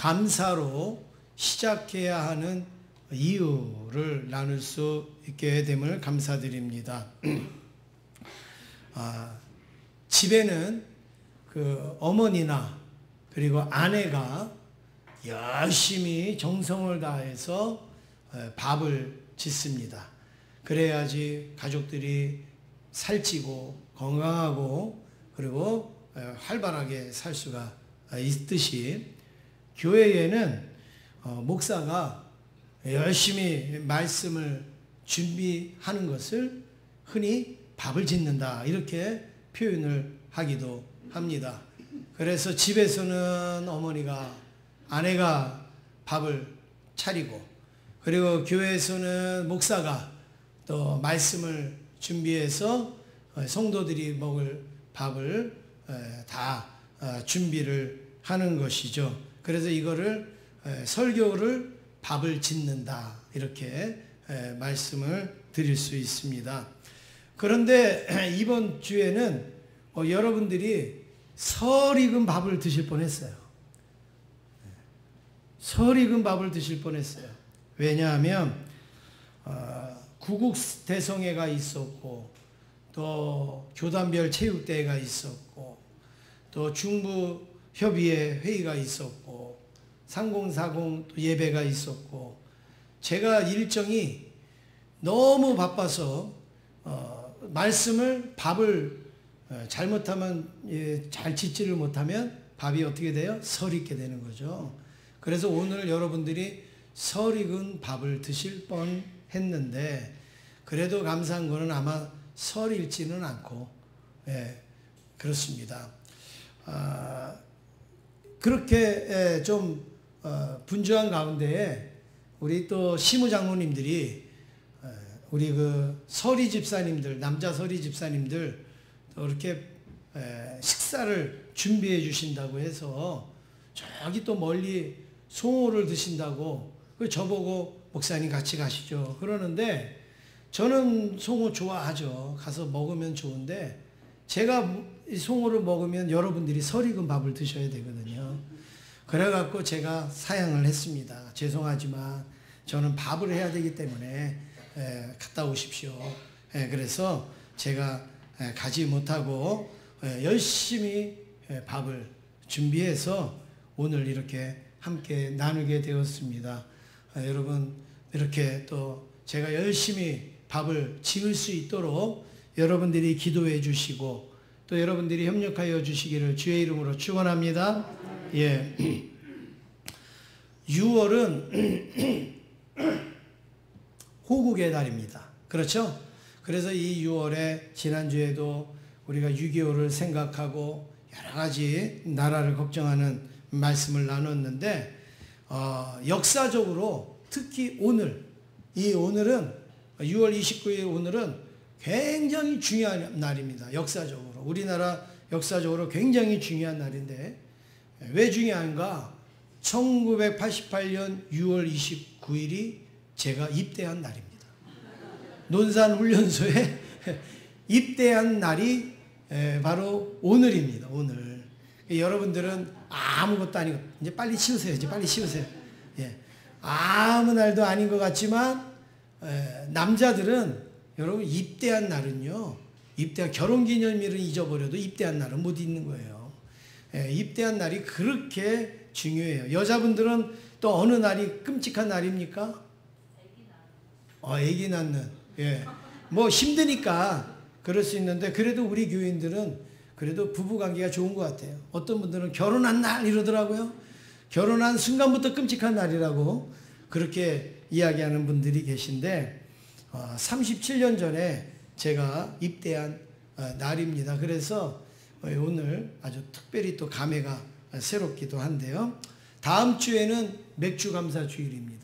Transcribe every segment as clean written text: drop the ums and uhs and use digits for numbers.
감사로 시작해야 하는 이유를 나눌 수 있게 됨을 감사드립니다. 집에는 그 어머니나 그리고 아내가 열심히 정성을 다해서 밥을 짓습니다. 그래야지 가족들이 살찌고 건강하고 그리고 활발하게 살 수가 있듯이 교회에는 목사가 열심히 말씀을 준비하는 것을 흔히 밥을 짓는다 이렇게 표현을 하기도 합니다. 그래서 집에서는 어머니가 아내가 밥을 차리고 그리고 교회에서는 목사가 또 말씀을 준비해서 성도들이 먹을 밥을 다 준비를 하는 것이죠. 그래서 이거를 설교를 밥을 짓는다 이렇게 말씀을 드릴 수 있습니다. 그런데 이번 주에는 여러분들이 설 익은 밥을 드실 뻔했어요. 설 익은 밥을 드실 뻔했어요. 왜냐하면 구국대성회가 있었고 또 교단별 체육대회가 있었고 또 중부협의회 회의가 있었고 3040 예배가 있었고 제가 일정이 너무 바빠서 말씀을 밥을 잘못하면 잘 짓지를 못하면 밥이 어떻게 돼요? 설 익게 되는 거죠. 그래서 오늘 여러분들이 설 익은 밥을 드실 뻔 했는데 그래도 감사한 거는 아마 설 익지는 않고 그렇습니다. 그렇게 좀 분주한 가운데에 우리 또 시무 장로님들이 우리 그 서리 집사님들 남자 서리 집사님들 또 이렇게 식사를 준비해 주신다고 해서 저기 또 멀리 송호를 드신다고 저보고 목사님 같이 가시죠 그러는데 저는 송호 좋아하죠. 가서 먹으면 좋은데 제가 송호를 먹으면 여러분들이 설 익은 밥을 드셔야 되거든요. 그래갖고 제가 사양을 했습니다. 죄송하지만 저는 밥을 해야 되기 때문에 갔다 오십시오. 그래서 제가 가지 못하고 열심히 밥을 준비해서 오늘 이렇게 함께 나누게 되었습니다. 여러분 이렇게 또 제가 열심히 밥을 지을 수 있도록 여러분들이 기도해 주시고 또 여러분들이 협력하여 주시기를 주의 이름으로 축원합니다. 예. 6월은 호국의 달입니다. 그렇죠? 그래서 이 6월에 지난주에도 우리가 6.25를 생각하고 여러 가지 나라를 걱정하는 말씀을 나눴는데 역사적으로 특히 오늘은 6월 29일 오늘은 굉장히 중요한 날입니다. 역사적으로 우리나라 역사적으로 굉장히 중요한 날인데 왜 중요한가? 1988년 6월 29일이 제가 입대한 날입니다. 논산훈련소에 입대한 날이 바로 오늘입니다. 오늘. 여러분들은 아무것도 아니고 이제 빨리 치우세요. 이제 빨리 치우세요. 예. 아무 날도 아닌 것 같지만 남자들은 여러분 입대한 날은요. 결혼기념일은 잊어버려도 입대한 날은 못 잊는 거예요. 입대한 날이 그렇게 중요해요. 여자분들은 또 어느 날이 끔찍한 날입니까? 아기 낳는. 예. 뭐 힘드니까 그럴 수 있는데 그래도 우리 교인들은 그래도 부부관계가 좋은 것 같아요. 어떤 분들은 결혼한 날 이러더라고요. 결혼한 순간부터 끔찍한 날이라고 그렇게 이야기하는 분들이 계신데 37년 전에 제가 입대한 날입니다. 그래서 오늘 아주 특별히 또 감회가 새롭기도 한데요. 다음 주에는 맥주감사주일입니다.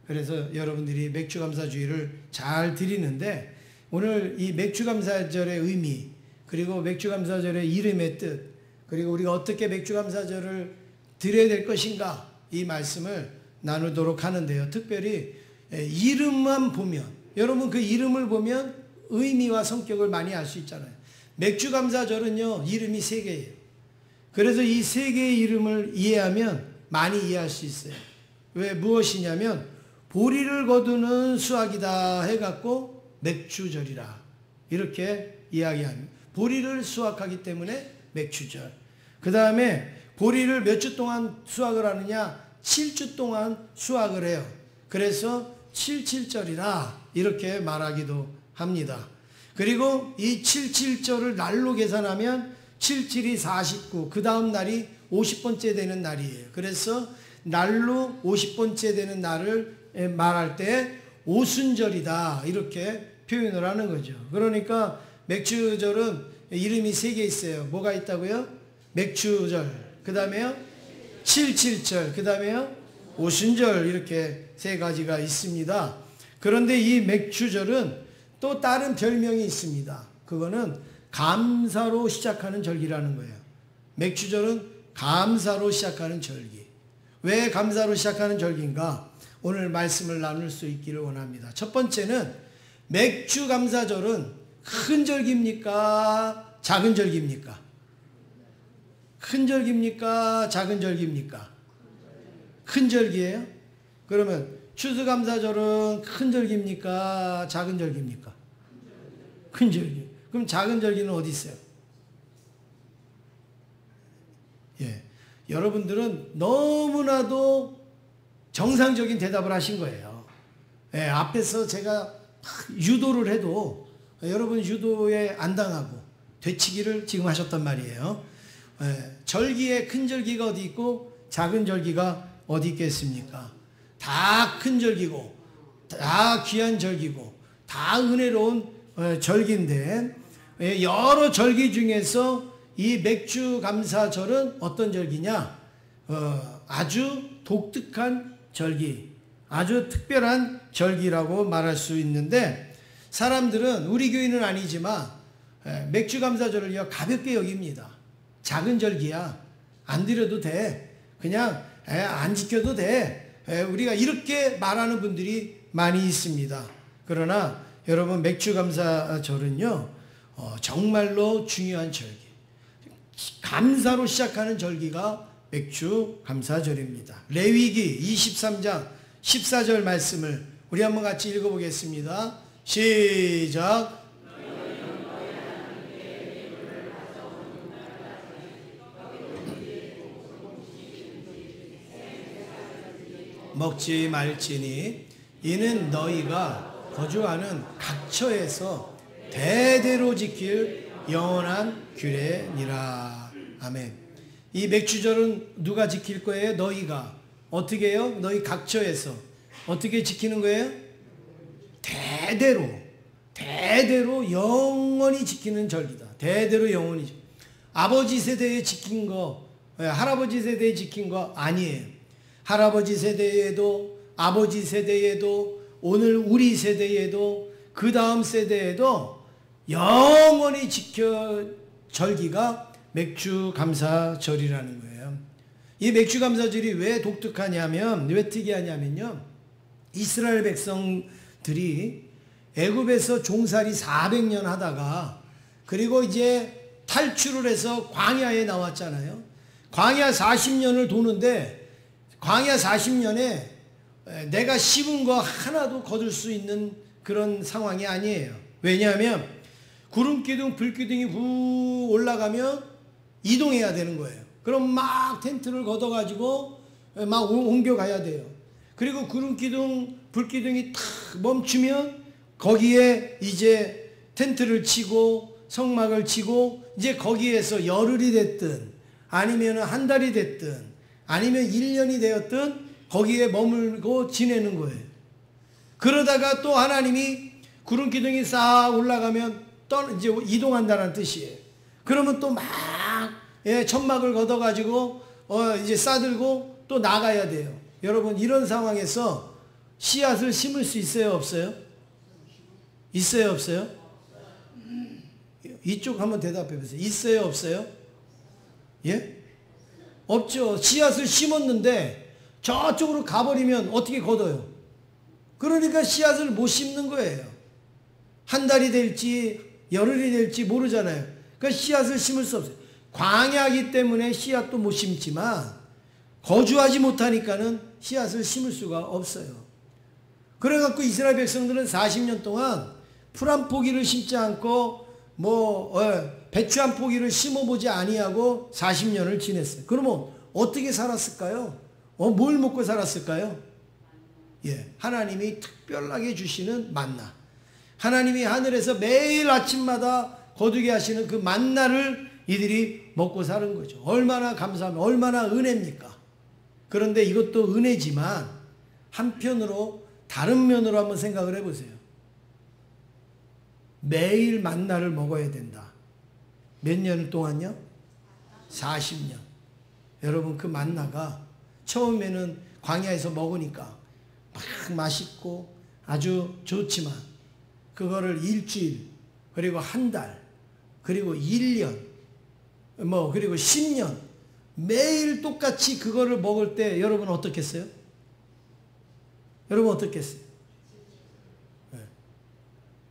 그래서 여러분들이 맥주감사주일을 잘 드리는데 오늘 이 맥주감사절의 의미 그리고 맥주감사절의 이름의 뜻 그리고 우리가 어떻게 맥주감사절을 드려야 될 것인가 이 말씀을 나누도록 하는데요. 특별히 이름만 보면 여러분 그 이름을 보면 의미와 성격을 많이 알 수 있잖아요. 맥주감사절은요 이름이 3개예요. 그래서 이 3개의 이름을 이해하면 많이 이해할 수 있어요. 왜 무엇이냐면 보리를 거두는 수확이다 해갖고 맥추절이라 이렇게 이야기합니다. 보리를 수확하기 때문에 맥추절. 그 다음에 보리를 몇 주 동안 수확을 하느냐? 7주 동안 수확을 해요. 그래서 77절이라 이렇게 말하기도 합니다. 그리고 이 77절을 날로 계산하면 77이 49, 그 다음 날이 50번째 되는 날이에요. 그래서 날로 50번째 되는 날을 말할 때 오순절이다 이렇게 표현을 하는 거죠. 그러니까 맥추절은 이름이 3개 있어요. 뭐가 있다고요? 맥추절, 그 다음에요 77절, 그 다음에요 오순절, 이렇게 3가지가 있습니다. 그런데 이 맥추절은 또 다른 별명이 있습니다. 그거는 감사로 시작하는 절기라는 거예요. 맥추절은 감사로 시작하는 절기. 왜 감사로 시작하는 절기인가? 오늘 말씀을 나눌 수 있기를 원합니다. 첫 번째는 맥추감사절은 큰 절기입니까? 작은 절기입니까? 큰 절기입니까? 작은 절기입니까? 큰 절기예요? 그러면 추수감사절은 큰 절기입니까? 작은 절기입니까? 큰 절기. 그럼 작은 절기는 어디 있어요? 예. 여러분들은 너무나도 정상적인 대답을 하신 거예요. 예, 앞에서 제가 유도를 해도 여러분 유도에 안 당하고 되치기를 지금 하셨단 말이에요. 예, 절기에 큰 절기가 어디 있고 작은 절기가 어디 있겠습니까? 다 큰 절기고 다 귀한 절기고 다 은혜로운 절기인데 여러 절기 중에서 이 맥추감사절은 어떤 절기냐? 아주 독특한 절기, 아주 특별한 절기라고 말할 수 있는데 사람들은 우리 교인은 아니지만 맥추감사절을 가볍게 여깁니다. 작은 절기야. 안 드려도 돼. 그냥 안 지켜도 돼. 우리가 이렇게 말하는 분들이 많이 있습니다. 그러나 여러분 맥추감사절은요 정말로 중요한 절기, 감사로 시작하는 절기가 맥추감사절입니다. 레위기 23장 14절 말씀을 우리 한번 같이 읽어보겠습니다. 시작. 먹지 말지니 이는 너희가 거주하는 각처에서 대대로 지킬 영원한 규례니라. 아멘. 이 맥추절은 누가 지킬 거예요? 너희가. 어떻게 해요? 너희 각처에서. 어떻게 지키는 거예요? 대대로 영원히 지키는 절기다. 대대로 영원히. 아버지 세대에 지킨 거, 할아버지 세대에 지킨 거 아니에요. 할아버지 세대에도, 아버지 세대에도, 오늘 우리 세대에도, 그 다음 세대에도 영원히 지켜 절기가 맥추감사절이라는 거예요. 이 맥추감사절이 왜 독특하냐면, 왜 특이하냐면요, 이스라엘 백성들이 애굽에서 종살이 400년 하다가 그리고 이제 탈출을 해서 광야에 나왔잖아요. 광야 40년을 도는데 광야 40년에 내가 씹은 거 하나도 거둘 수 있는 그런 상황이 아니에요. 왜냐하면 구름기둥, 불기둥이 후 올라가면 이동해야 되는 거예요. 그럼 막 텐트를 걷어가지고 막 옮겨가야 돼요. 그리고 구름기둥, 불기둥이 탁 멈추면 거기에 이제 텐트를 치고 성막을 치고 이제 거기에서 열흘이 됐든 아니면 한 달이 됐든 아니면 1년이 되었든 거기에 머물고 지내는 거예요. 그러다가 또 하나님이 구름기둥이 싹 올라가면 이제 이동한다는 뜻이에요. 그러면 또 막 천막을 걷어가지고 이제 싸들고 또 나가야 돼요. 여러분 이런 상황에서 씨앗을 심을 수 있어요, 없어요? 있어요, 없어요? 이쪽 한번 대답해 보세요. 있어요, 없어요? 예? 없죠. 씨앗을 심었는데 저쪽으로 가버리면 어떻게 걷어요? 그러니까 씨앗을 못 심는 거예요. 한 달이 될지 열흘이 될지 모르잖아요. 그러니까 씨앗을 심을 수 없어요. 광야이기 때문에 씨앗도 못 심지만 거주하지 못하니까는 씨앗을 심을 수가 없어요. 그래갖고 이스라엘 백성들은 40년 동안 풀 한 포기를 심지 않고 배추 한 포기를 심어보지 아니하고 40년을 지냈어요. 그러면 어떻게 살았을까요? 뭘 먹고 살았을까요? 하나님이 특별하게 주시는 만나. 하나님이 하늘에서 매일 아침마다 거두게 하시는 그 만나를 이들이 먹고 사는 거죠. 얼마나 감사하면 얼마나 은혜입니까? 그런데 이것도 은혜지만 한편으로 다른 면으로 한번 생각을 해보세요. 매일 만나를 먹어야 된다. 몇 년 동안요? 40년. 여러분 그 만나가 처음에는 광야에서 먹으니까 막 맛있고 아주 좋지만 그거를 일주일 그리고 한 달 그리고 1년 그리고 10년 매일 똑같이 그거를 먹을 때 여러분 어떻겠어요? 여러분 어떻겠어요?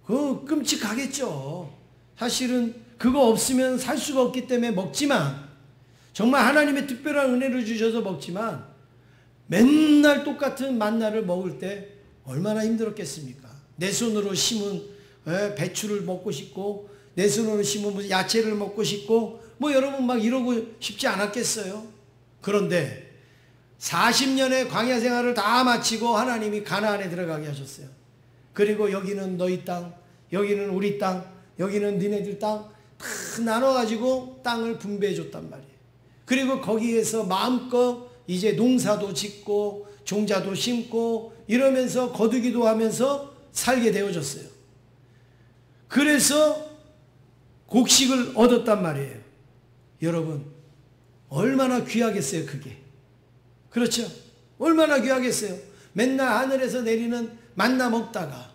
그거 끔찍하겠죠. 사실은 그거 없으면 살 수가 없기 때문에 먹지만 정말 하나님의 특별한 은혜를 주셔서 먹지만 맨날 똑같은 만나를 먹을 때 얼마나 힘들었겠습니까? 내 손으로 심은 배추를 먹고 싶고 내 손으로 심은 무슨 야채를 먹고 싶고 여러분 막 이러고 싶지 않았겠어요? 그런데 40년의 광야 생활을 다 마치고 하나님이 가나안에 들어가게 하셨어요. 그리고 여기는 너희 땅, 여기는 우리 땅, 여기는 니네들 땅 다 나눠가지고 땅을 분배해 줬단 말이에요. 그리고 거기에서 마음껏 이제 농사도 짓고 종자도 심고 이러면서 거두기도 하면서 살게 되어졌어요. 그래서 곡식을 얻었단 말이에요. 여러분 얼마나 귀하겠어요 그게. 그렇죠? 얼마나 귀하겠어요. 맨날 하늘에서 내리는 만나 먹다가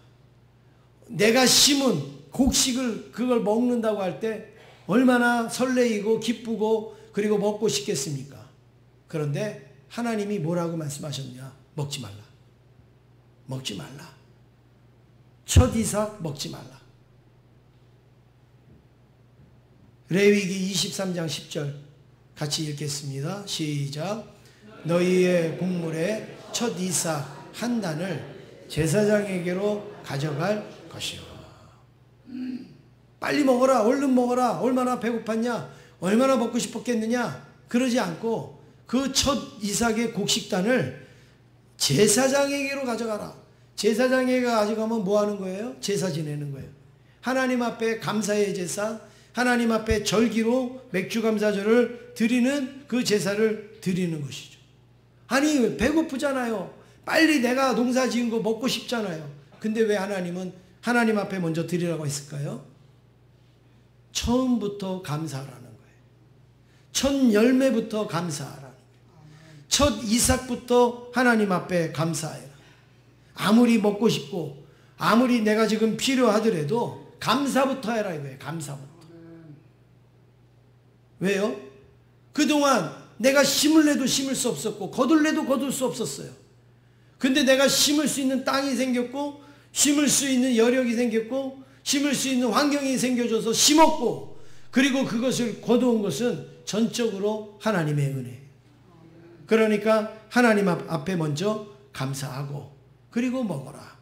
내가 심은 곡식을 그걸 먹는다고 할 때 얼마나 설레이고 기쁘고 그리고 먹고 싶겠습니까? 그런데 하나님이 뭐라고 말씀하셨냐? 먹지 말라. 먹지 말라. 첫 이삭 먹지 말라. 레위기 23장 10절 같이 읽겠습니다. 시작. 너희의 곡물의 첫 이삭 한 단을 제사장에게로 가져갈 것이요. 빨리 먹어라. 얼른 먹어라. 얼마나 배고팠냐. 얼마나 먹고 싶었겠느냐. 그러지 않고 그 첫 이삭의 곡식단을 제사장에게로 가져가라. 제사장에게 가져가면 뭐 하는 거예요? 제사 지내는 거예요. 하나님 앞에 감사의 제사, 하나님 앞에 절기로 맥주감사절을 드리는 그 제사를 드리는 것이죠. 아니 배고프잖아요. 빨리 내가 농사 지은 거 먹고 싶잖아요. 근데 왜 하나님은 하나님 앞에 먼저 드리라고 했을까요? 처음부터 감사하라는 거예요. 첫 열매부터 감사하라는 거예요. 첫 이삭부터 하나님 앞에 감사해라. 아무리 먹고 싶고 아무리 내가 지금 필요하더라도 감사부터 해라 이거예요. 감사부터. 왜요? 그동안 내가 심을래도 심을 수 없었고 거둘래도 거둘 수 없었어요. 근데 내가 심을 수 있는 땅이 생겼고 심을 수 있는 여력이 생겼고 심을 수 있는 환경이 생겨져서 심었고 그리고 그것을 거두은 것은 전적으로 하나님의 은혜예요. 그러니까 하나님 앞에 먼저 감사하고 그리고 먹어라.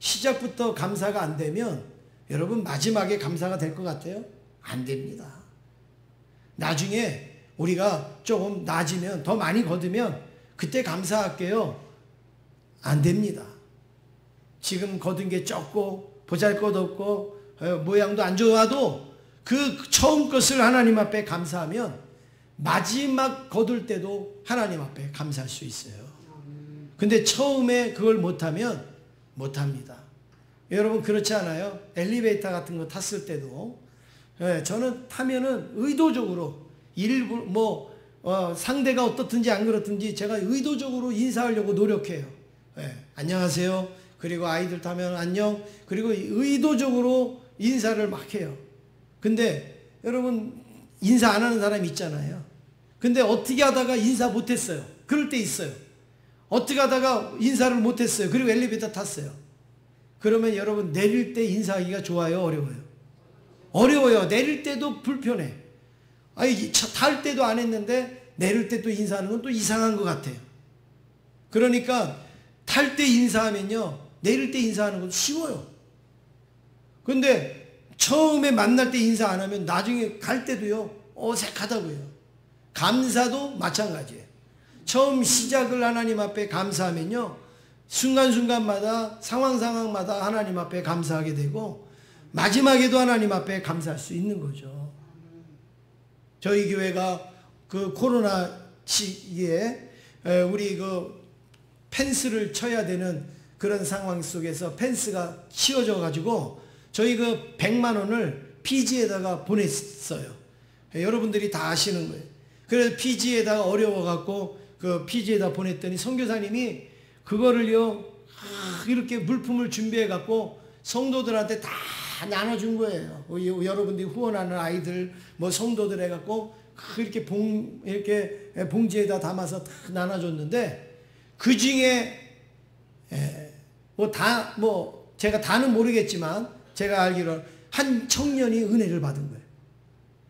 시작부터 감사가 안 되면 여러분 마지막에 감사가 될 것 같아요? 안 됩니다. 나중에 우리가 조금 나아지면 더 많이 거두면 그때 감사할게요. 안 됩니다. 지금 거둔 게 적고 보잘것없고 모양도 안 좋아도 그 처음 것을 하나님 앞에 감사하면 마지막 거둘 때도 하나님 앞에 감사할 수 있어요. 근데 처음에 그걸 못하면 못합니다. 여러분 그렇지 않아요? 엘리베이터 같은 거 탔을 때도 저는 타면은 의도적으로 일부 상대가 어떻든지 안 그렇든지 제가 의도적으로 인사하려고 노력해요. 안녕하세요. 그리고 아이들 타면 안녕. 그리고 의도적으로 인사를 막 해요. 근데 여러분 인사 안 하는 사람이 있잖아요. 근데 어떻게 하다가 인사 못했어요. 그럴 때 있어요. 어떻게 하다가 인사를 못했어요. 그리고 엘리베이터 탔어요. 그러면 여러분 내릴 때 인사하기가 좋아요? 어려워요? 어려워요. 내릴 때도 불편해. 아니 탈 때도 안 했는데 내릴 때 또 인사하는 건 또 이상한 것 같아요. 그러니까 탈 때 인사하면요, 내릴 때 인사하는 건 쉬워요. 근데 처음에 만날 때 인사 안 하면 나중에 갈 때도요, 어색하다고요. 감사도 마찬가지예요. 처음 시작을 하나님 앞에 감사하면요, 순간순간마다 상황마다 하나님 앞에 감사하게 되고 마지막에도 하나님 앞에 감사할 수 있는 거죠. 저희 교회가 그 코로나 시기에 우리 그 펜스를 쳐야 되는 그런 상황 속에서 펜스가 치워져 가지고 저희 그 100만 원을 피지에다가 보냈어요. 여러분들이 다 아시는 거예요. 그래서 피지에다가 어려워 갖고 그 피지에다 보냈더니 선교사님이 그거를요, 이렇게 물품을 준비해 갖고 성도들한테 다 나눠준 거예요. 여러분들이 후원하는 아이들, 뭐 성도들 해 갖고 이렇게 이렇게 봉지에다 담아서 다 나눠줬는데, 그 중에 제가 다는 모르겠지만 제가 알기로 한 청년이 은혜를 받은 거예요.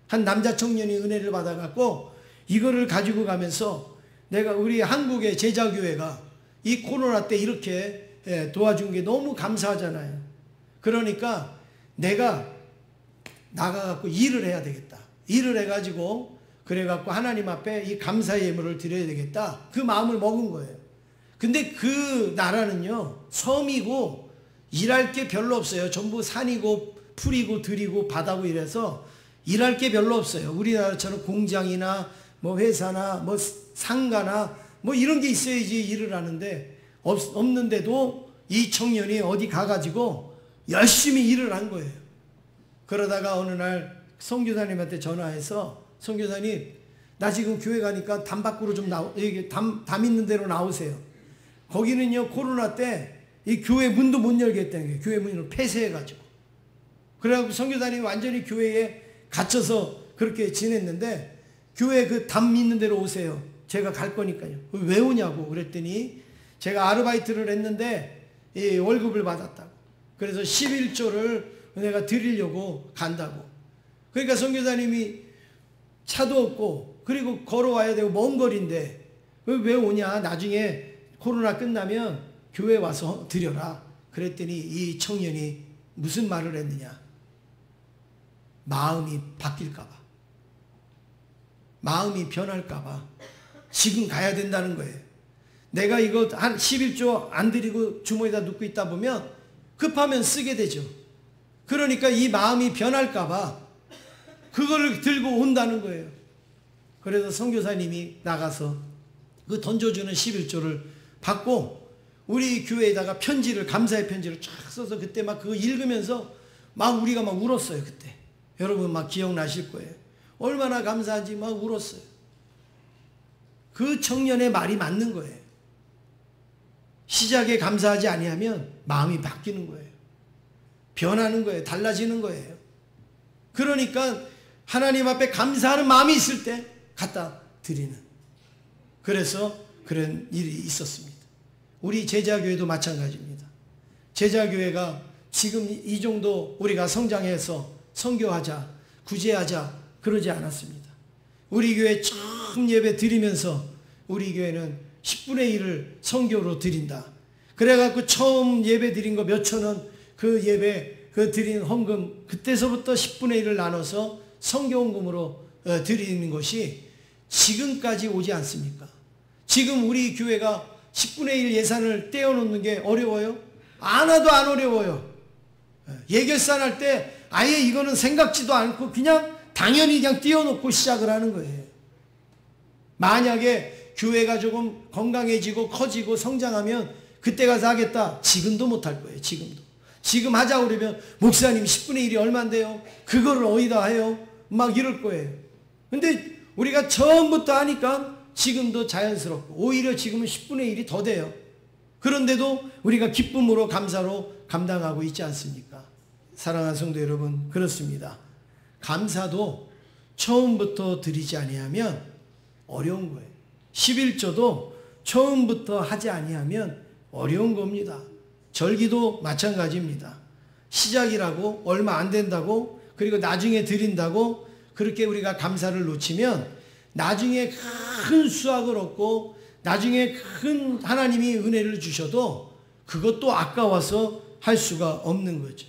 한 남자 청년이 은혜를 받아 갖고 이거를 가지고 가면서, 내가 우리 한국의 제자교회가 이 코로나 때 이렇게 도와준 게 너무 감사하잖아요. 그러니까 내가 나가갖고 일을 해야 되겠다. 일을 해가지고 그래갖고 하나님 앞에 이 감사의 예물을 드려야 되겠다. 그 마음을 먹은 거예요. 근데 그 나라는요, 섬이고 일할 게 별로 없어요. 전부 산이고 풀이고 들이고 바다고 이래서 일할 게 별로 없어요. 우리나라처럼 공장이나 뭐 회사나 뭐 상가나 뭐 이런 게 있어야지 일을 하는데 없는데도 이 청년이 어디 가가지고 열심히 일을 한 거예요. 그러다가 어느 날 선교사님한테 전화해서, 선교사님, 나 지금 교회 가니까 담 밖으로 좀 담 있는 데로 나오세요. 거기는요, 코로나 때 이 교회 문도 못 열겠다는 거예요. 교회 문을 폐쇄해가지고. 그래갖고 선교사님이 완전히 교회에 갇혀서 그렇게 지냈는데, 교회 그 담 있는 데로 오세요. 제가 갈 거니까요. 왜 오냐고 그랬더니, 제가 아르바이트를 했는데 이 월급을 받았다고. 그래서 11조를 내가 드리려고 간다고. 그러니까 선교사님이 차도 없고 그리고 걸어와야 되고 먼 거리인데 왜 오냐, 나중에 코로나 끝나면 교회 와서 드려라. 그랬더니 이 청년이 무슨 말을 했느냐, 마음이 바뀔까 봐, 마음이 변할까 봐 지금 가야 된다는 거예요. 내가 이거 한 11조 안 드리고 주머니에다 넣고 있다 보면 급하면 쓰게 되죠. 그러니까 이 마음이 변할까 봐 그거를 들고 온다는 거예요. 그래서 선교사님이 나가서 그 던져주는 11조를 받고 우리 교회에다가 편지를, 감사의 편지를 쫙 써서 그때 막 그거 읽으면서 막 우리가 막 울었어요. 그때 여러분 막 기억나실 거예요. 얼마나 감사한지 막 울었어요. 그 청년의 말이 맞는 거예요. 시작에 감사하지 아니하면 마음이 바뀌는 거예요. 변하는 거예요. 달라지는 거예요. 그러니까 하나님 앞에 감사하는 마음이 있을 때 갖다 드리는, 그래서 그런 일이 있었습니다. 우리 제자교회도 마찬가지입니다. 제자교회가 지금 이 정도 우리가 성장해서 선교하자, 구제하자 그러지 않았습니다. 우리 교회 처음 예배 드리면서 우리 교회는 10분의 1을 선교로 드린다. 그래갖고 처음 예배 드린 거 몇천 원, 그 예배 그 드린 헌금, 그때서부터 10분의 1을 나눠서 선교헌금으로 드리는 것이 지금까지 오지 않습니까? 지금 우리 교회가 10분의 1 예산을 떼어놓는 게 어려워요? 하나도 안 어려워요. 예결산할 때 아예 이거는 생각지도 않고 그냥 당연히 그냥 띄워놓고 시작을 하는 거예요. 만약에 교회가 조금 건강해지고 커지고 성장하면 그때 가서 하겠다. 지금도 못할 거예요. 지금 하자 그러면 목사님 10분의 1이 얼만데요? 그거를 어디다 해요? 막 이럴 거예요. 근데 우리가 처음부터 하니까 지금도 자연스럽고 오히려 지금은 10분의 1이 더 돼요. 그런데도 우리가 기쁨으로 감사로 감당하고 있지 않습니까? 사랑하는 성도 여러분, 그렇습니다. 감사도 처음부터 드리지 아니하면 어려운 거예요. 11조도 처음부터 하지 아니하면 어려운 겁니다. 절기도 마찬가지입니다. 시작이라고 얼마 안 된다고, 그리고 나중에 드린다고 그렇게 우리가 감사를 놓치면 나중에 큰 수확을 얻고 나중에 큰 하나님이 은혜를 주셔도 그것도 아까워서 할 수가 없는 거죠.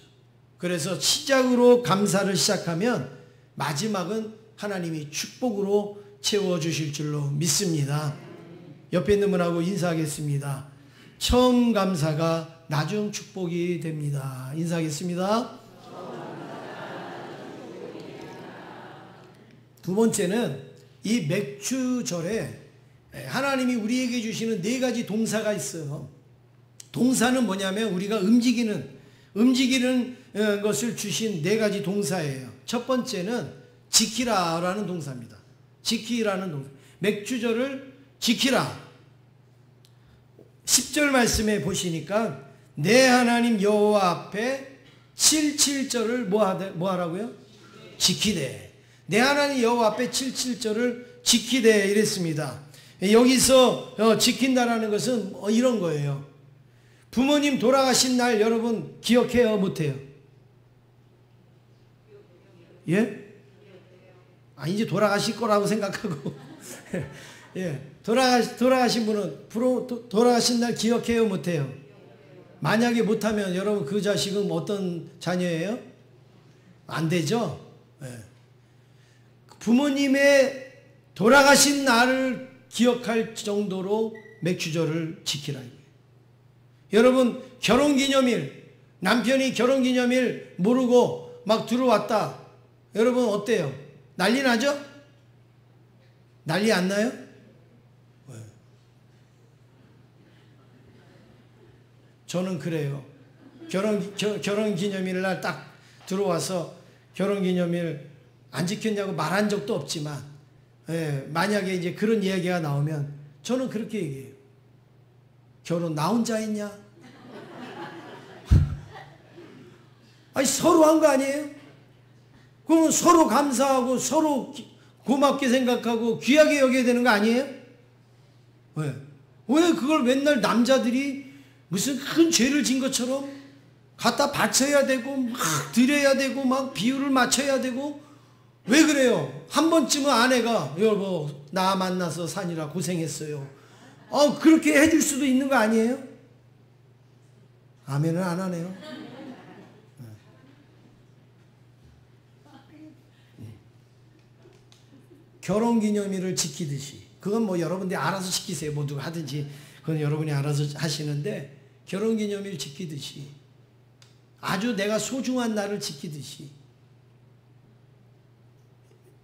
그래서 시작으로 감사를 시작하면 마지막은 하나님이 축복으로 채워주실 줄로 믿습니다. 옆에 있는 분하고 인사하겠습니다. 처음 감사가 나중 축복이 됩니다. 인사하겠습니다. 두 번째는 이 맥주절에 하나님이 우리에게 주시는 네 가지 동사가 있어요. 동사는 뭐냐면 우리가 움직이는 것을 주신 네 가지 동사예요. 첫 번째는 지키라라는 동사입니다. 지키라는 동사. 맥주절을 지키라. 10절 말씀에 보시니까 내 하나님 여호와 앞에 77절을 뭐 하라고요? 지키되. 내 하나님 여호와 앞에 77절을 지키되 이랬습니다. 여기서 지킨다라는 것은 이런 거예요. 부모님 돌아가신 날 여러분 기억해요? 못해요? 예? 이제 돌아가실 거라고 생각하고 예, 돌아가신 분은 돌아가신 날 기억해요? 못해요? 만약에 못하면 여러분 그 자식은 어떤 자녀예요? 안 되죠? 예. 부모님의 돌아가신 날을 기억할 정도로 맥주절을 지키라. 여러분 결혼기념일, 남편이 결혼기념일 모르고 막 들어왔다. 여러분 어때요? 난리 나죠? 난리 안 나요? 저는 그래요. 결혼기념일 날 딱 들어와서 결혼기념일 안 지켰냐고 말한 적도 없지만 만약에 이제 그런 이야기가 나오면 저는 그렇게 얘기해요. 결혼 나 혼자 했냐? 아니 서로 한 거 아니에요? 그러면 서로 감사하고 서로 고맙게 생각하고 귀하게 여겨야 되는 거 아니에요? 왜 그걸 맨날 남자들이 무슨 큰 죄를 진 것처럼 갖다 바쳐야 되고 막 드려야 되고 막 비율을 맞춰야 되고 왜 그래요? 한 번쯤은 아내가 여보 나 만나서 사느라 고생했어요. 그렇게 해줄 수도 있는 거 아니에요? 아멘은 안 하네요. 결혼기념일을 지키듯이 그건 뭐 여러분들이 알아서 지키세요. 뭐 누가 하든지 그건 여러분이 알아서 하시는데 결혼기념일 지키듯이 아주 내가 소중한 날을 지키듯이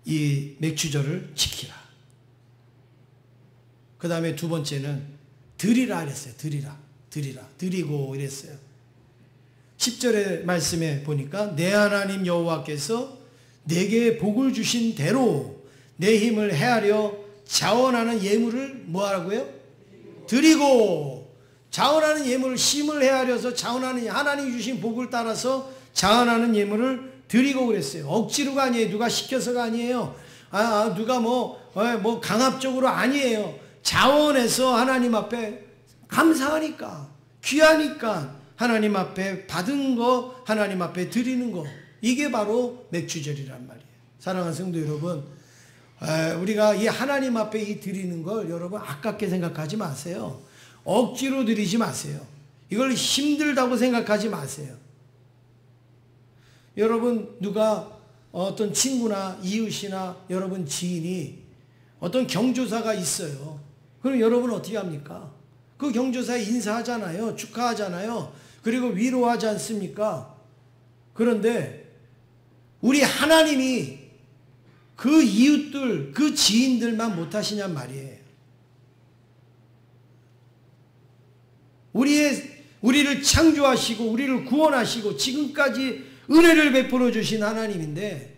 이 맥주절을 지키라. 그 다음에 두 번째는 드리라 이랬어요. 드리고 이랬어요. 10절의 말씀에 보니까 내 하나님 여호와께서 내게 복을 주신 대로 내 힘을 헤아려 자원하는 예물을 뭐하라고요? 드리고. 자원하는 예물을 힘을 헤아려서 자원하는 하나님이 주신 복을 따라서 자원하는 예물을 드리고 그랬어요. 억지로가 아니에요. 누가 시켜서가 아니에요. 누가 뭐 강압적으로 아니에요. 자원해서 하나님 앞에 감사하니까 귀하니까 하나님 앞에 받은 거 하나님 앞에 드리는 거 이게 바로 맥주절이란 말이에요. 사랑하는 성도 여러분, 우리가 이 하나님 앞에 이 드리는 걸 여러분 아깝게 생각하지 마세요. 억지로 드리지 마세요. 이걸 힘들다고 생각하지 마세요. 여러분 누가 어떤 친구나 이웃이나 여러분 지인이 어떤 경조사가 있어요. 그럼 여러분 어떻게 합니까? 그 경조사에 인사하잖아요. 축하하잖아요. 그리고 위로하지 않습니까? 그런데 우리 하나님이 그 이웃들, 그 지인들만 못하시냔 말이에요. 우리를 창조하시고 우리를 구원하시고 지금까지 은혜를 베풀어 주신 하나님인데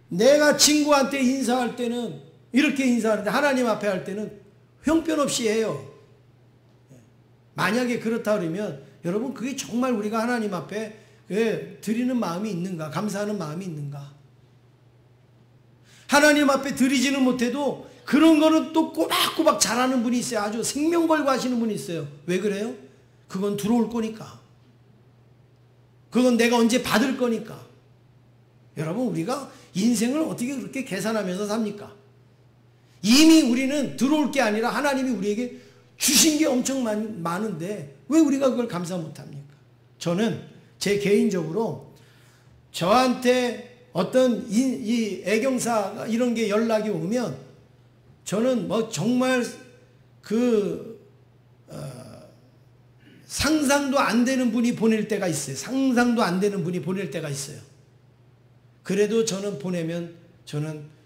내가 친구한테 인사할 때는 이렇게 인사하는데 하나님 앞에 할 때는 형편없이 해요. 만약에 그렇다 그러면 여러분 그게 정말 우리가 하나님 앞에 드리는 마음이 있는가? 감사하는 마음이 있는가? 하나님 앞에 드리지는 못해도 그런 거는 또 꼬박꼬박 잘하는 분이 있어요. 아주 생명 걸고 하시는 분이 있어요. 왜 그래요? 그건 들어올 거니까. 그건 내가 언제 받을 거니까. 여러분 우리가 인생을 어떻게 그렇게 계산하면서 삽니까? 이미 우리는 들어올 게 아니라 하나님이 우리에게 주신 게 엄청 많은데 왜 우리가 그걸 감사 못합니까? 저는 제 개인적으로 저한테 어떤 이 애경사 이런 게 연락이 오면 저는 뭐 정말 상상도 안 되는 분이 보낼 때가 있어요. 상상도 안 되는 분이 보낼 때가 있어요. 그래도 저는 보내면 저는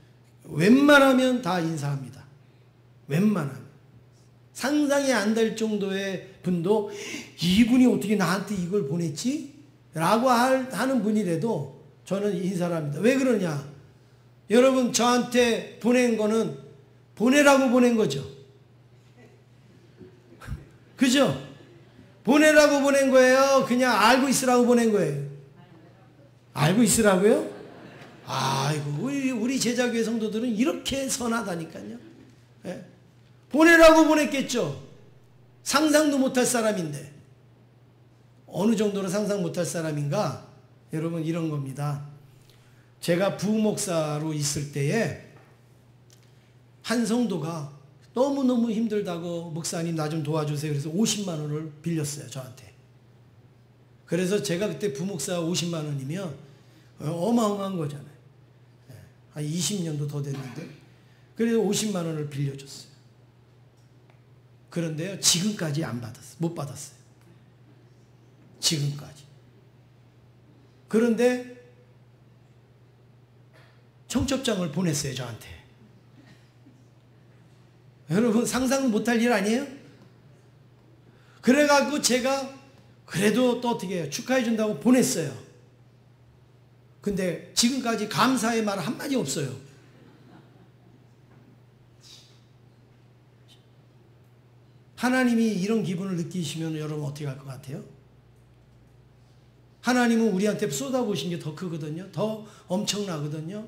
웬만하면 다 인사합니다. 웬만하면. 상상이 안 될 정도의 분도 이분이 어떻게 나한테 이걸 보냈지? 라고 하는 분이라도 저는 인사를 합니다. 왜 그러냐? 여러분 저한테 보낸 거는 보내라고 보낸 거죠. 그죠? 보내라고 보낸 거예요? 그냥 알고 있으라고 보낸 거예요? 알고 있으라고요? 아이고 우리 제자교회 성도들은 이렇게 선하다니까요. 예? 보내라고 보냈겠죠. 상상도 못할 사람인데 어느 정도로 상상 못할 사람인가? 여러분 이런 겁니다. 제가 부목사로 있을 때에 한 성도가 너무너무 힘들다고 목사님 나 좀 도와주세요. 그래서 50만 원을 빌렸어요. 저한테. 그래서 제가 그때 부목사 50만 원이면 어마어마한 거잖아요. 한 20년도 더 됐는데 그래서 50만 원을 빌려줬어요. 그런데요 지금까지 안 받았어요. 못 받았어요. 지금까지. 그런데 청첩장을 보냈어요. 저한테. 여러분 상상 못할 일 아니에요? 그래갖고 제가 그래도 또 어떻게 해요? 축하해 준다고 보냈어요. 근데 지금까지 감사의 말 한마디 없어요. 하나님이 이런 기분을 느끼시면 여러분 어떻게 할 것 같아요? 하나님은 우리한테 쏟아부으신 게 더 크거든요. 더 엄청나거든요.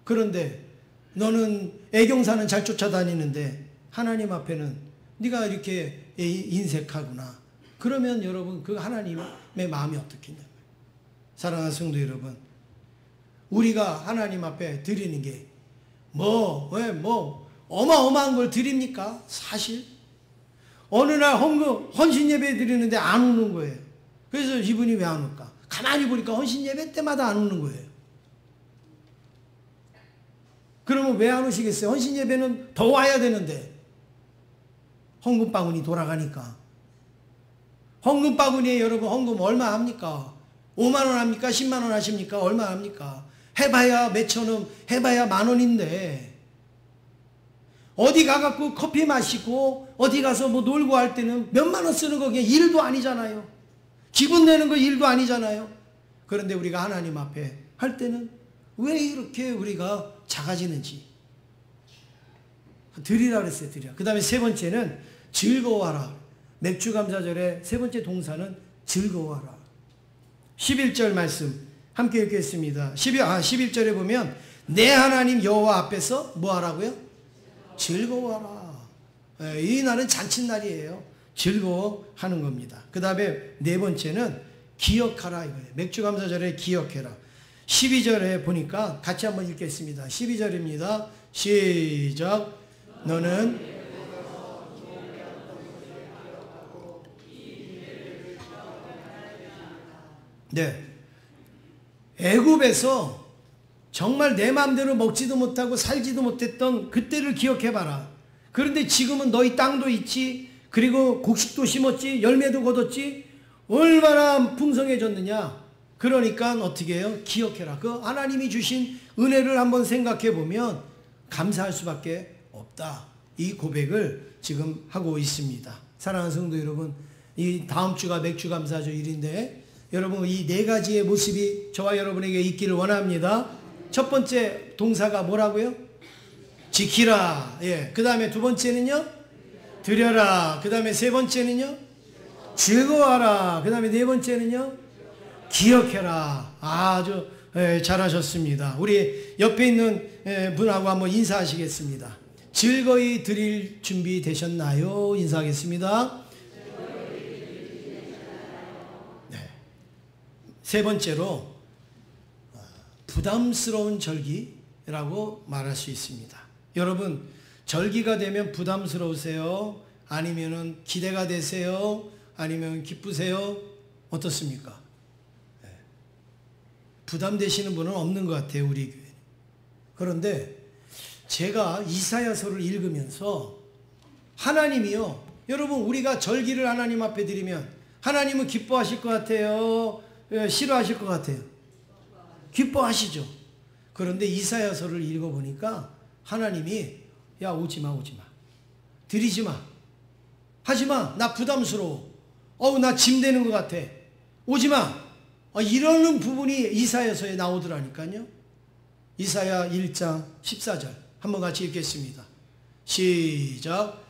그런데 너는 애경사는 잘 쫓아다니는데 하나님 앞에는 네가 이렇게 인색하구나. 그러면 여러분 그 하나님의 마음이 어떻겠냐고요. 사랑하는 성도 여러분, 우리가 하나님 앞에 드리는 게 어마어마한 걸 드립니까? 사실 어느 날 헌신 예배 드리는데 안 오는 거예요. 그래서 이분이 왜 안 올까? 가만히 보니까 헌신 예배 때마다 안 오는 거예요. 그러면 왜 안 오시겠어요? 헌신 예배는 더 와야 되는데 헌금 바구니 돌아가니까. 헌금 바구니에 여러분 헌금 얼마 합니까? 5만 원 합니까? 10만 원 하십니까? 얼마 합니까? 해봐야 몇천 원, 해봐야 만 원인데 어디 가갖고 커피 마시고 어디 가서 뭐 놀고 할 때는 몇만 원 쓰는 거 그냥 일도 아니잖아요. 기분 내는 거 일도 아니잖아요. 그런데 우리가 하나님 앞에 할 때는 왜 이렇게 우리가 작아지는지 드리라 그랬어요. 드리라. 그 다음에 세 번째는 즐거워하라. 맥주감사절의 세 번째 동사는 즐거워하라. 11절 말씀 함께 읽겠습니다. 11절에 보면 내 하나님 여호와 앞에서 뭐 하라고요? 즐거워하라. 이 날은 잔칫날이에요. 즐거워하는 겁니다. 그 다음에 네 번째는 기억하라 이거예요. 맥주감사절에 기억해라. 12절에 보니까 같이 한번 읽겠습니다. 12절입니다. 시작. 너는 네. 애굽에서 정말 내 마음대로 먹지도 못하고 살지도 못했던 그때를 기억해봐라. 그런데 지금은 너희 땅도 있지, 그리고 곡식도 심었지, 열매도 거뒀지, 얼마나 풍성해졌느냐. 그러니까 어떻게 해요? 기억해라. 그 하나님이 주신 은혜를 한번 생각해 보면 감사할 수밖에 없다. 이 고백을 지금 하고 있습니다. 사랑하는 성도 여러분, 이 다음 주가 맥주감사절인데 여러분 이 네 가지의 모습이 저와 여러분에게 있기를 원합니다. 첫 번째 동사가 뭐라고요? 지키라. 예. 그 다음에 두 번째는요? 드려라. 그 다음에 세 번째는요? 즐거워하라. 그 다음에 네 번째는요? 기억해라. 아주 잘하셨습니다. 우리 옆에 있는 분하고 한번 인사하시겠습니다. 즐거이 드릴 준비 되셨나요? 인사하겠습니다. 네. 세 번째로 부담스러운 절기라고 말할 수 있습니다. 여러분 절기가 되면 부담스러우세요? 아니면은 기대가 되세요? 아니면 기쁘세요? 어떻습니까? 부담되시는 분은 없는 것 같아요, 우리 교회. 그런데 제가 이사야서를 읽으면서 하나님이요, 여러분 우리가 절기를 하나님 앞에 드리면 하나님은 기뻐하실 것 같아요? 싫어하실 것 같아요? 기뻐하시죠. 그런데 이사야서를 읽어보니까 하나님이 야 오지마 오지마, 드리지마, 하지마, 나 부담스러워, 나 짐 되는 것 같아, 오지마, 이러는 부분이 이사야서에 나오더라니까요. 이사야 1장 14절 한번 같이 읽겠습니다. 시작.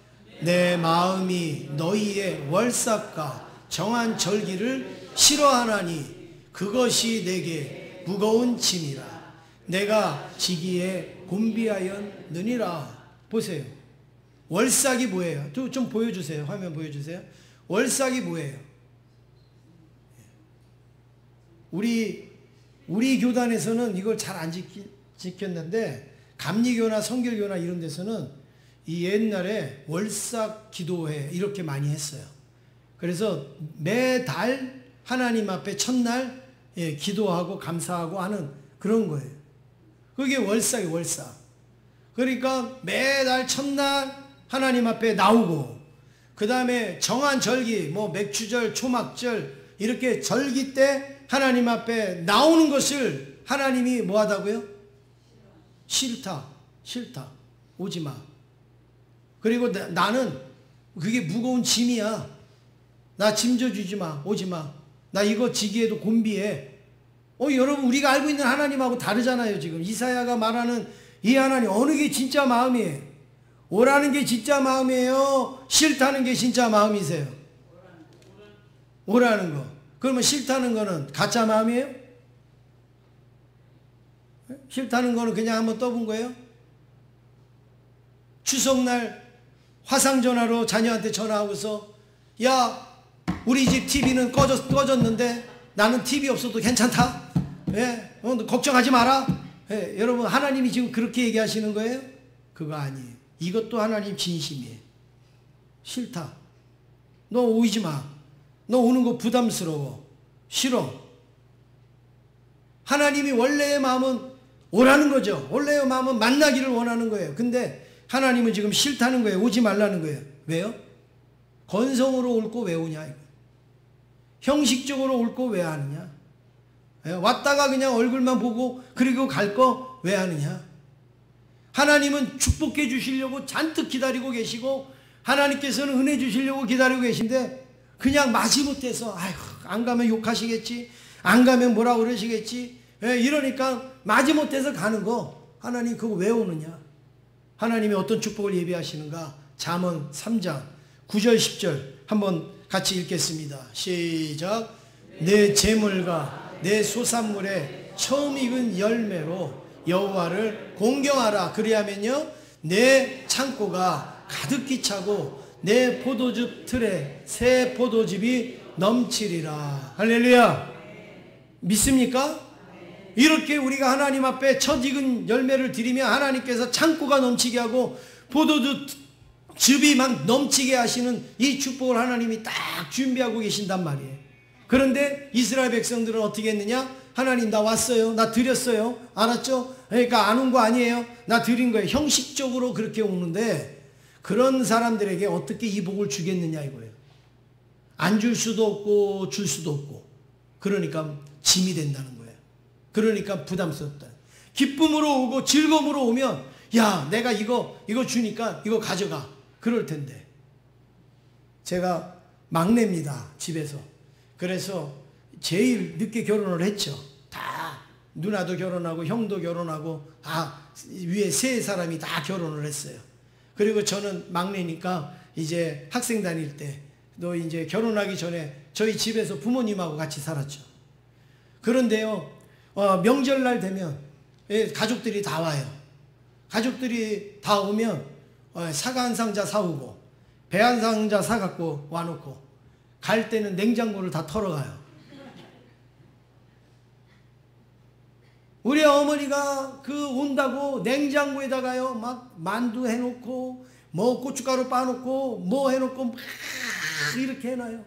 내 마음이 너희의 월삭과 정한 절기를 싫어하나니 그것이 내게 무거운 짐이라. 내가 지기에 곤비하였느니라. 보세요. 월삭이 뭐예요? 좀 보여주세요. 화면 보여주세요. 월삭이 뭐예요? 우리 교단에서는 이걸 잘 안 지켰는데 감리교나 성결교나 이런 데서는 이 옛날에 월삭 기도회 이렇게 많이 했어요. 그래서 매달 하나님 앞에 첫날 기도하고 감사하고 하는 그런 거예요. 그게 월삭이에요, 월삭. 그러니까 매달 첫날 하나님 앞에 나오고, 그 다음에 정한 절기, 뭐 맥추절, 초막절 이렇게 절기 때 하나님 앞에 나오는 것을 하나님이 뭐 하다고요? 싫다, 오지마. 그리고 나는 그게 무거운 짐이야, 나 짐져주지 마, 오지마, 나 이거 지기에도 곤비해. 여러분 우리가 알고 있는 하나님하고 다르잖아요. 지금 이사야가 말하는 이 하나님, 어느 게 진짜 마음이에요? 오라는 게 진짜 마음이에요? 싫다는 게 진짜 마음이세요? 오라는 거. 그러면 싫다는 거는 가짜 마음이에요? 싫다는 거는 그냥 한번 떠본 거예요? 추석날 화상전화로 자녀한테 전화하고서 야 우리 집 TV는 꺼졌는데 나는 TV 없어도 괜찮다? 걱정하지 마라. 여러분 하나님이 지금 그렇게 얘기하시는 거예요? 그거 아니에요. 이것도 하나님 진심이에요. 싫다, 너 오지 마, 너 오는 거 부담스러워, 싫어. 하나님이 원래의 마음은 오라는 거죠. 원래의 마음은 만나기를 원하는 거예요. 근데 하나님은 지금 싫다는 거예요. 오지 말라는 거예요. 왜요? 건성으로 올 거 왜 오냐, 이거. 형식적으로 올 거 왜 하느냐. 왔다가 그냥 얼굴만 보고 그리고 갈 거 왜 하느냐. 하나님은 축복해 주시려고 잔뜩 기다리고 계시고, 하나님께서는 은혜 주시려고 기다리고 계신데 그냥 마지못해서 안 가면 욕하시겠지, 안 가면 뭐라 그러시겠지, 이러니까 마지못해서 가는 거, 하나님 그거 왜 오느냐. 하나님이 어떤 축복을 예비하시는가. 잠언 3장 9절 10절 한번 같이 읽겠습니다. 시작. 내 재물과 내 소산물의 처음 익은 열매로 여호와를 공경하라. 그리하면요 내 창고가 가득히 차고 내 포도즙 틀에 새 포도즙이 넘치리라. 할렐루야. 믿습니까? 이렇게 우리가 하나님 앞에 첫 익은 열매를 드리면 하나님께서 창고가 넘치게 하고 포도즙이 막 넘치게 하시는 이 축복을 하나님이 딱 준비하고 계신단 말이에요. 그런데 이스라엘 백성들은 어떻게 했느냐? 하나님 나 왔어요, 나 드렸어요, 알았죠? 그러니까 안 온 거 아니에요, 나 드린 거예요. 형식적으로 그렇게 오는데 그런 사람들에게 어떻게 이 복을 주겠느냐 이거예요. 안 줄 수도 없고 줄 수도 없고, 그러니까 짐이 된다는 거예요. 그러니까 부담스럽다. 기쁨으로 오고 즐거움으로 오면 야 내가 이거 주니까 이거 가져가 그럴 텐데. 제가 막내입니다, 집에서. 그래서 제일 늦게 결혼을 했죠. 다 누나도 결혼하고 형도 결혼하고 다 위에 세 사람이 다 결혼을 했어요. 그리고 저는 막내니까 이제 학생 다닐 때 또 이제 결혼하기 전에 저희 집에서 부모님하고 같이 살았죠. 그런데요 명절날 되면 가족들이 다 와요. 가족들이 다 오면 사과 한 상자 사오고 배 한 상자 사갖고 와놓고 갈 때는 냉장고를 다 털어가요. 우리 어머니가 그 온다고 냉장고에다가요 막 만두 해놓고 뭐 고춧가루 빠놓고 뭐 해놓고 막 이렇게 해놔요.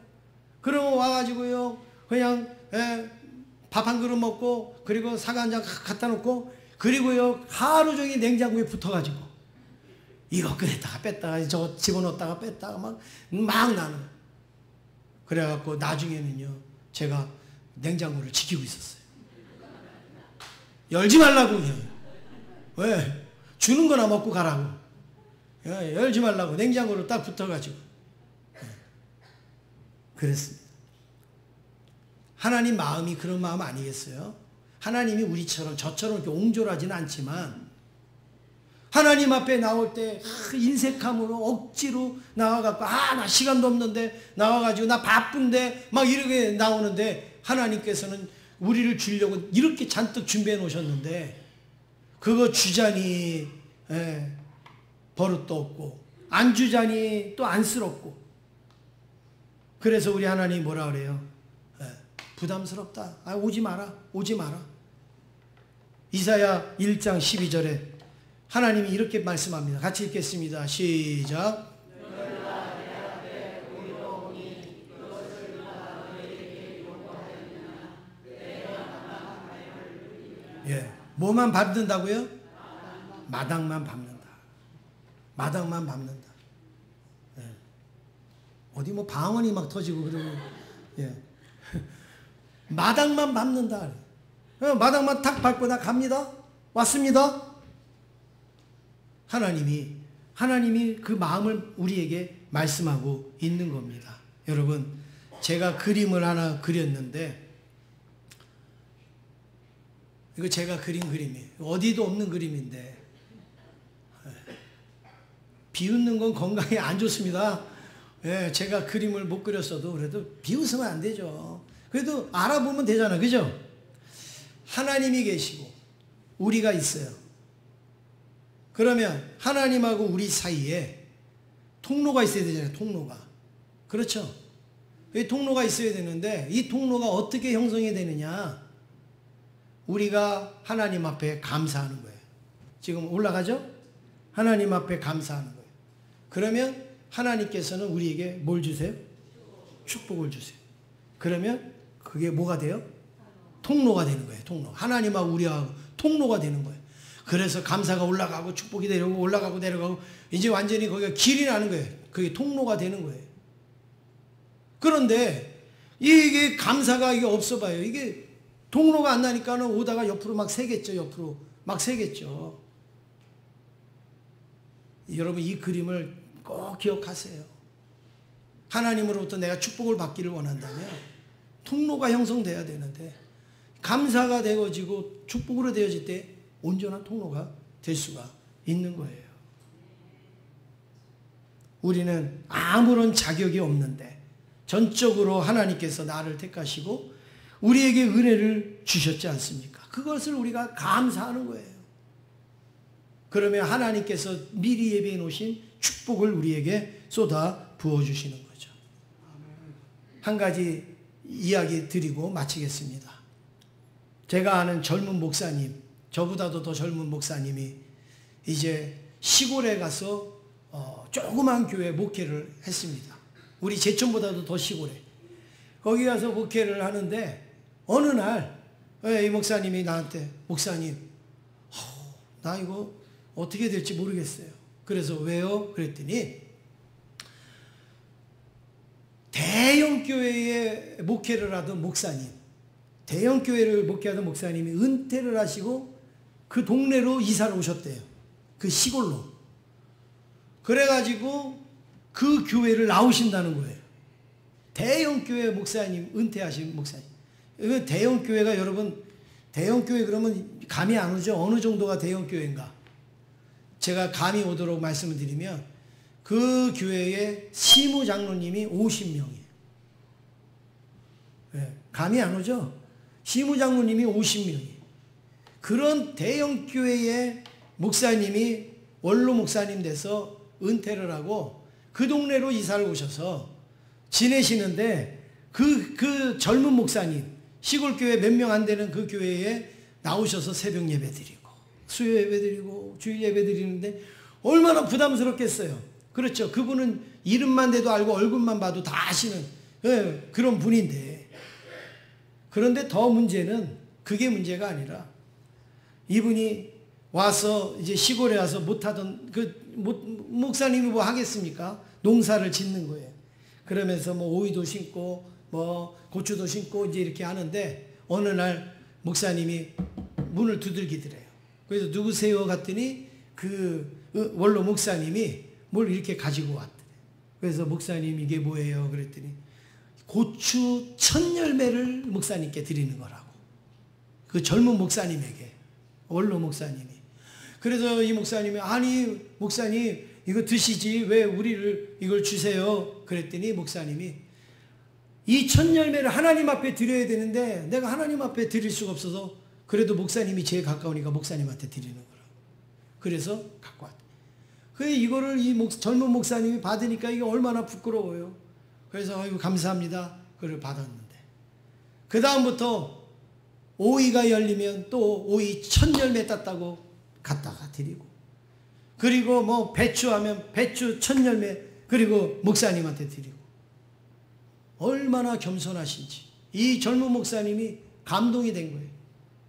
그러고 와가지고요 그냥 밥 한 그릇 먹고 그리고 사과 한 잔 갖다 놓고 그리고요 하루 종일 냉장고에 붙어가지고 이거 꺼냈다가 뺐다가 저거 집어넣었다가 뺐다가 막 나는. 그래갖고 나중에는요 제가 냉장고를 지키고 있었어요. 열지 말라고 그냥. 왜? 주는 거나 먹고 가라고. 열지 말라고 냉장고를 딱 붙어가지고. 그랬습니다. 하나님 마음이 그런 마음 아니겠어요? 하나님이 우리처럼 저처럼 이렇게 옹졸하지는 않지만 하나님 앞에 나올 때 인색함으로 억지로 나와갖고 나 시간도 없는데 나와가지고 나 바쁜데 막 이렇게 나오는데 하나님께서는 우리를 주려고 이렇게 잔뜩 준비해 놓으셨는데 그거 주자니 버릇도 없고 안 주자니 또 안쓰럽고 그래서 우리 하나님이 뭐라 그래요? 부담스럽다. 오지 마라. 오지 마라. 이사야 1장 12절에 하나님이 이렇게 말씀합니다. 같이 읽겠습니다. 시작. 예, 뭐만 밟는다고요? 마당만 밟는다. 마당만 밟는다. 예. 어디 뭐 방언이 막 터지고 그러고 예. 마당만 밟는다. 마당만 탁 밟고 나 갑니다. 왔습니다. 하나님이 그 마음을 우리에게 말씀하고 있는 겁니다. 여러분, 제가 그림을 하나 그렸는데 이거 제가 그린 그림이에요. 어디도 없는 그림인데 비웃는 건 건강에 안 좋습니다. 예, 제가 그림을 못 그렸어도 그래도 비웃으면 안 되죠. 그래도 알아보면 되잖아. 그죠? 하나님이 계시고 우리가 있어요. 그러면 하나님하고 우리 사이에 통로가 있어야 되잖아요. 통로가. 그렇죠? 이 통로가 있어야 되는데 이 통로가 어떻게 형성이 되느냐? 우리가 하나님 앞에 감사하는 거예요. 지금 올라가죠? 하나님 앞에 감사하는 거예요. 그러면 하나님께서는 우리에게 뭘 주세요? 축복을 주세요. 그러면 그게 뭐가 돼요? 통로가 되는 거예요. 통로. 하나님하고 우리하고 통로가 되는 거예요. 그래서 감사가 올라가고 축복이 내려오고 올라가고 내려가고 이제 완전히 거기가 길이 나는 거예요. 그게 통로가 되는 거예요. 그런데 이게 감사가 이게 없어 봐요. 이게 통로가 안 나니까는 오다가 옆으로 막 새겠죠. 옆으로 막 새겠죠. 여러분 이 그림을 꼭 기억하세요. 하나님으로부터 내가 축복을 받기를 원한다면 통로가 형성돼야 되는데 감사가 되어지고 축복으로 되어질 때 온전한 통로가 될 수가 있는 거예요. 우리는 아무런 자격이 없는데 전적으로 하나님께서 나를 택하시고 우리에게 은혜를 주셨지 않습니까? 그것을 우리가 감사하는 거예요. 그러면 하나님께서 미리 예비해 놓으신 축복을 우리에게 쏟아 부어주시는 거죠. 한 가지 이야기 드리고 마치겠습니다. 제가 아는 젊은 목사님, 저보다도 더 젊은 목사님이 이제 시골에 가서 조그만 교회 목회를 했습니다. 우리 제천보다도 더 시골에. 거기 가서 목회를 하는데 어느 날 이 목사님이 나한테 목사님 나 이거 어떻게 될지 모르겠어요. 그래서 왜요? 그랬더니 대형 교회에 목회를 하던 목사님, 대형 교회를 목회하던 목사님이 은퇴를 하시고 그 동네로 이사를 오셨대요. 그 시골로. 그래가지고 그 교회를 나오신다는 거예요. 대형 교회 목사님, 은퇴하신 목사님. 대형 교회가 여러분, 대형 교회 그러면 감이 안 오죠? 어느 정도가 대형 교회인가? 제가 감이 오도록 말씀을 드리면 그 교회의 시무 장로님이 50명이에요. 네, 감이 안 오죠? 시무 장로님이 50명이에요. 그런 대형 교회의 목사님이 원로 목사님 돼서 은퇴를 하고 그 동네로 이사를 오셔서 지내시는데 그 젊은 목사님, 시골 교회 몇 명 안 되는 그 교회에 나오셔서 새벽 예배 드리고 수요 예배 드리고 주일 예배 드리는데 얼마나 부담스럽겠어요. 그렇죠. 그분은 이름만 대도 알고 얼굴만 봐도 다 아시는 그런 분인데, 그런데 더 문제는 그게 문제가 아니라 이분이 와서 이제 시골에 와서 못하던 목사님이 뭐 하겠습니까? 농사를 짓는 거예요. 그러면서 뭐 오이도 심고 뭐 고추도 심고 이제 이렇게 하는데 어느 날 목사님이 문을 두들기더래요. 그래서 누구세요? 갔더니 그 원로 목사님이 뭘 이렇게 가지고 왔대. 그래서 목사님 이게 뭐예요? 그랬더니 고추 1000열매를 목사님께 드리는 거라고. 그 젊은 목사님에게, 원로 목사님이. 그래서 이 목사님이 아니 목사님 이거 드시지 왜 우리를 이걸 주세요? 그랬더니 목사님이 이 1000열매를 하나님 앞에 드려야 되는데 내가 하나님 앞에 드릴 수가 없어서 그래도 목사님이 제일 가까우니까 목사님한테 드리는 거라고. 그래서 갖고 왔대. 그 이거를 이 젊은 목사님이 받으니까 이게 얼마나 부끄러워요. 그래서 아이고 감사합니다. 그걸 받았는데 그 다음부터 오이가 열리면 또 오이 1000열매 땄다고 갖다가 드리고, 그리고 뭐 배추하면 배추 1000열매 그리고 목사님한테 드리고. 얼마나 겸손하신지 이 젊은 목사님이 감동이 된 거예요.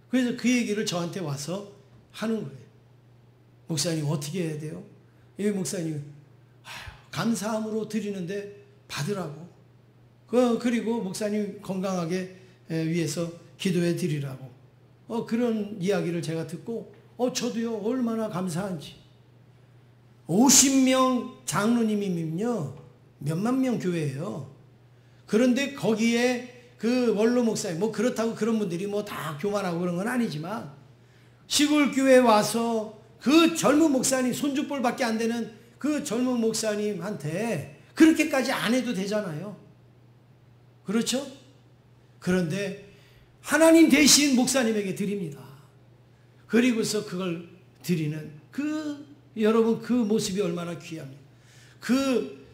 그래서 그 얘기를 저한테 와서 하는 거예요. 목사님 어떻게 해야 돼요? 이 목사님 감사함으로 드리는데 받으라고. 그리고 목사님 건강하게 위해서 기도해 드리라고. 그런 이야기를 제가 듣고 저도요 얼마나 감사한지. 50명 장로님이면요 몇만 명 교회예요. 그런데 거기에 그 원로 목사님 뭐 그렇다고 그런 분들이 뭐 다 교만하고 그런 건 아니지만 시골 교회에 와서 그 젊은 목사님 손주볼밖에 안 되는 그 젊은 목사님한테 그렇게까지 안 해도 되잖아요. 그렇죠? 그런데 하나님 대신 목사님에게 드립니다. 그리고서 그걸 드리는 여러분 그 모습이 얼마나 귀합니까? 그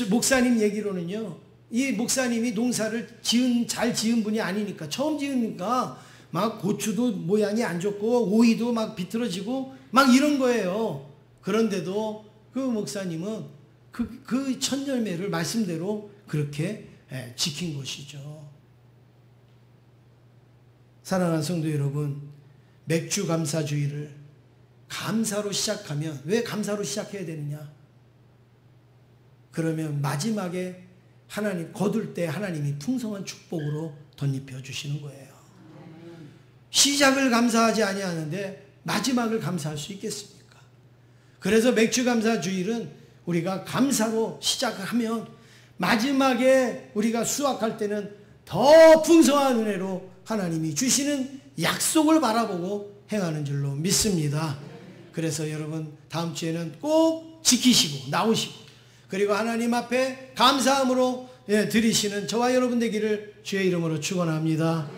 목사님 얘기로는요, 이 목사님이 농사를 잘 지은 분이 아니니까, 처음 지으니까 막 고추도 모양이 안 좋고 오이도 막 비틀어지고 막 이런 거예요. 그런데도 그 목사님은 그 1000열매를 말씀대로 그렇게 지킨 것이죠. 사랑하는 성도 여러분, 맥주 감사주의를 감사로 시작하면, 왜 감사로 시작해야 되느냐? 그러면 마지막에 하나님 거둘 때 하나님이 풍성한 축복으로 덧입혀 주시는 거예요. 시작을 감사하지 아니하는데 마지막을 감사할 수 있겠습니까? 그래서 맥주 감사주일은 우리가 감사로 시작하면 마지막에 우리가 수확할 때는 더 풍성한 은혜로 하나님이 주시는 약속을 바라보고 행하는 줄로 믿습니다. 그래서 여러분 다음 주에는 꼭 지키시고 나오시고, 그리고 하나님 앞에 감사함으로 드리시는 저와 여러분 되기를 주의 이름으로 축원합니다.